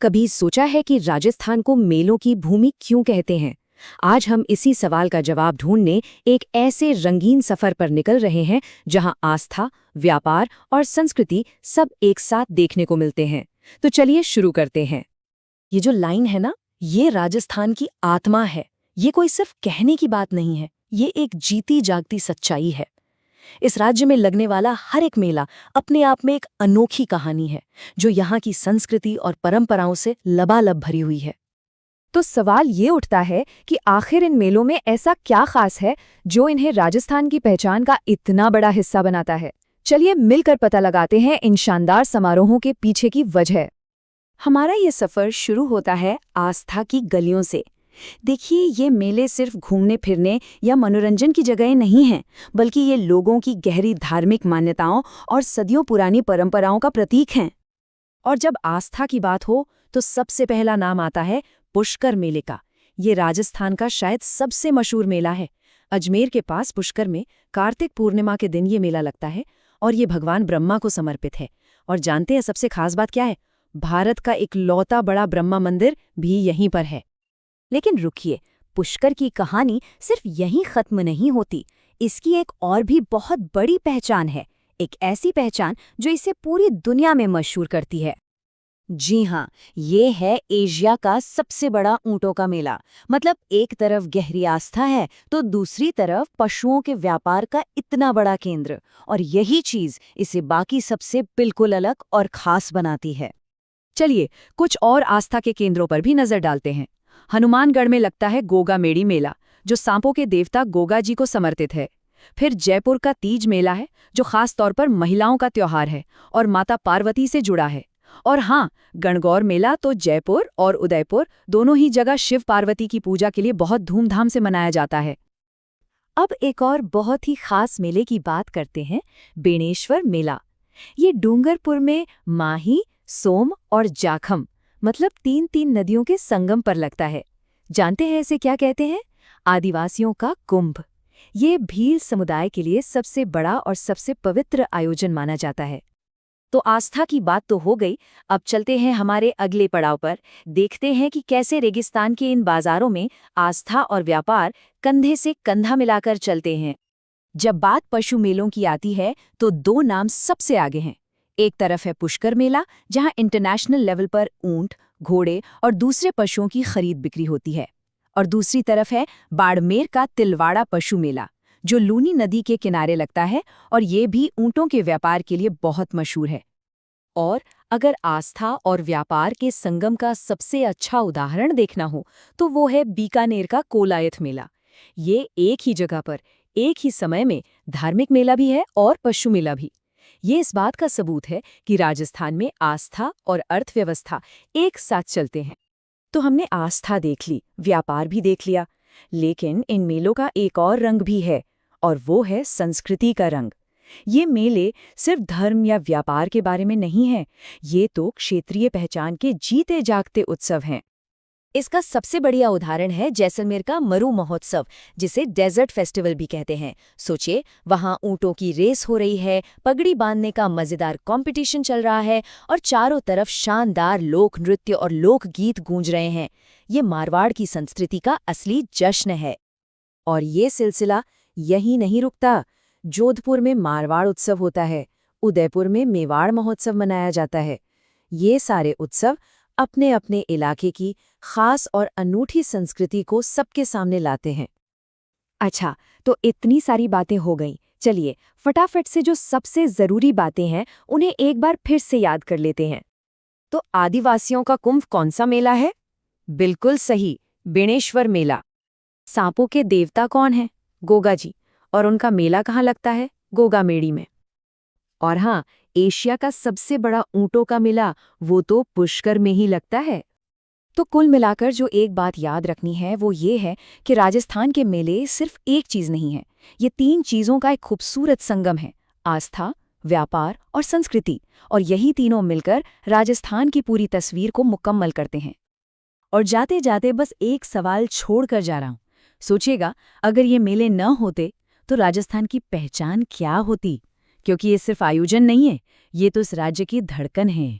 कभी सोचा है कि राजस्थान को मेलों की भूमि क्यों कहते हैं? आज हम इसी सवाल का जवाब ढूंढने एक ऐसे रंगीन सफर पर निकल रहे हैं जहां आस्था, व्यापार और संस्कृति सब एक साथ देखने को मिलते हैं। तो चलिए शुरू करते हैं। ये जो लाइन है ना, ये राजस्थान की आत्मा है। ये कोई सिर्फ कहने की बात नहीं है, ये एक जीती जागती सच्चाई है। इस राज्य में लगने वाला हर एक मेला अपने आप में एक अनोखी कहानी है, जो यहाँ की संस्कृति और परंपराओं से लबालब भरी हुई है। तो सवाल ये उठता है कि आखिर इन मेलों में ऐसा क्या खास है जो इन्हें राजस्थान की पहचान का इतना बड़ा हिस्सा बनाता है। चलिए मिलकर पता लगाते हैं इन शानदार समारोहों के पीछे की वजह। हमारा ये सफर शुरू होता है आस्था की गलियों से। देखिए, ये मेले सिर्फ घूमने फिरने या मनोरंजन की जगहें नहीं हैं, बल्कि ये लोगों की गहरी धार्मिक मान्यताओं और सदियों पुरानी परंपराओं का प्रतीक हैं। और जब आस्था की बात हो तो सबसे पहला नाम आता है पुष्कर मेले का। ये राजस्थान का शायद सबसे मशहूर मेला है। अजमेर के पास पुष्कर में कार्तिक पूर्णिमा के दिन ये मेला लगता है और ये भगवान ब्रह्मा को समर्पित है। और जानते हैं सबसे खास बात क्या है? भारत का इकलौता बड़ा ब्रह्मा मंदिर भी यहीं पर है। लेकिन रुकिए, पुष्कर की कहानी सिर्फ यहीं खत्म नहीं होती। इसकी एक और भी बहुत बड़ी पहचान है, एक ऐसी पहचान जो इसे पूरी दुनिया में मशहूर करती है। जी हाँ, ये है एशिया का सबसे बड़ा ऊंटों का मेला। मतलब एक तरफ गहरी आस्था है तो दूसरी तरफ पशुओं के व्यापार का इतना बड़ा केंद्र, और यही चीज इसे बाकी सबसे बिल्कुल अलग और खास बनाती है। चलिए कुछ और आस्था के केंद्रों पर भी नजर डालते हैं। हनुमानगढ़ में लगता है गोगा मेड़ी मेला, जो सांपों के देवता गोगा जी को समर्पित है। फिर जयपुर का तीज मेला है, जो खास तौर पर महिलाओं का त्योहार है और माता पार्वती से जुड़ा है। और हाँ, गणगौर मेला तो जयपुर और उदयपुर दोनों ही जगह शिव पार्वती की पूजा के लिए बहुत धूमधाम से मनाया जाता है। अब एक और बहुत ही खास मेले की बात करते हैं, बेणेश्वर मेला। ये डूंगरपुर में माही, सोम और जाखम मतलब तीन नदियों के संगम पर लगता है। जानते हैं इसे क्या कहते हैं? आदिवासियों का कुंभ। ये भील समुदाय के लिए सबसे बड़ा और सबसे पवित्र आयोजन माना जाता है। तो आस्था की बात तो हो गई, अब चलते हैं हमारे अगले पड़ाव पर। देखते हैं कि कैसे रेगिस्तान के इन बाजारों में आस्था और व्यापार कंधे से कंधा मिलाकर चलते हैं। जब बात पशु मेलों की आती है तो दो नाम सबसे आगे हैं। एक तरफ है पुष्कर मेला, जहां इंटरनेशनल लेवल पर ऊंट, घोड़े और दूसरे पशुओं की खरीद बिक्री होती है। और दूसरी तरफ है बाड़मेर का तिलवाड़ा पशु मेला, जो लूनी नदी के किनारे लगता है और ये भी ऊंटों के व्यापार के लिए बहुत मशहूर है। और अगर आस्था और व्यापार के संगम का सबसे अच्छा उदाहरण देखना हो तो वो है बीकानेर का कोलायत मेला। ये एक ही जगह पर एक ही समय में धार्मिक मेला भी है और पशु मेला भी। ये इस बात का सबूत है कि राजस्थान में आस्था और अर्थव्यवस्था एक साथ चलते हैं। तो हमने आस्था देख ली, व्यापार भी देख लिया, लेकिन इन मेलों का एक और रंग भी है, और वो है संस्कृति का रंग। ये मेले सिर्फ धर्म या व्यापार के बारे में नहीं है, ये तो क्षेत्रीय पहचान के जीते जागते उत्सव हैं। इसका सबसे बढ़िया उदाहरण है जैसलमेर का मरु महोत्सव, जिसे डेजर्ट फेस्टिवल भी कहते हैं। सोचिए, वहाँ ऊंटों की रेस हो रही है, पगड़ी बांधने का मजेदार कंपटीशन चल रहा है और चारों तरफ शानदार लोक नृत्य और लोकगीत गूंज रहे हैं। ये मारवाड़ की संस्कृति का असली जश्न है। और ये सिलसिला यहीं नहीं रुकता। जोधपुर में मारवाड़ उत्सव होता है, उदयपुर में मेवाड़ महोत्सव मनाया जाता है। ये सारे उत्सव अपने अपने इलाके की खास और अनूठी संस्कृति को सबके सामने लाते हैं। अच्छा, तो इतनी सारी बातें हो गईं। चलिए फटाफट से जो सबसे जरूरी बातें हैं उन्हें एक बार फिर से याद कर लेते हैं। तो आदिवासियों का कुंभ कौन सा मेला है? बिल्कुल सही, बेणेश्वर मेला। सांपों के देवता कौन है? गोगा जी। और उनका मेला कहाँ लगता है? गोगा मेड़ी में। और हाँ, एशिया का सबसे बड़ा ऊंटों का मेला वो तो पुष्कर में ही लगता है। तो कुल मिलाकर जो एक बात याद रखनी है वो ये है कि राजस्थान के मेले सिर्फ एक चीज नहीं है, ये तीन चीजों का एक खूबसूरत संगम है: आस्था, व्यापार और संस्कृति। और यही तीनों मिलकर राजस्थान की पूरी तस्वीर को मुकम्मल करते हैं। और जाते जाते बस एक सवाल छोड़कर जा रहा हूं, सोचिएगा, अगर ये मेले न होते तो राजस्थान की पहचान क्या होती? क्योंकि ये सिर्फ आयोजन नहीं है, ये तो इस राज्य की धड़कन है।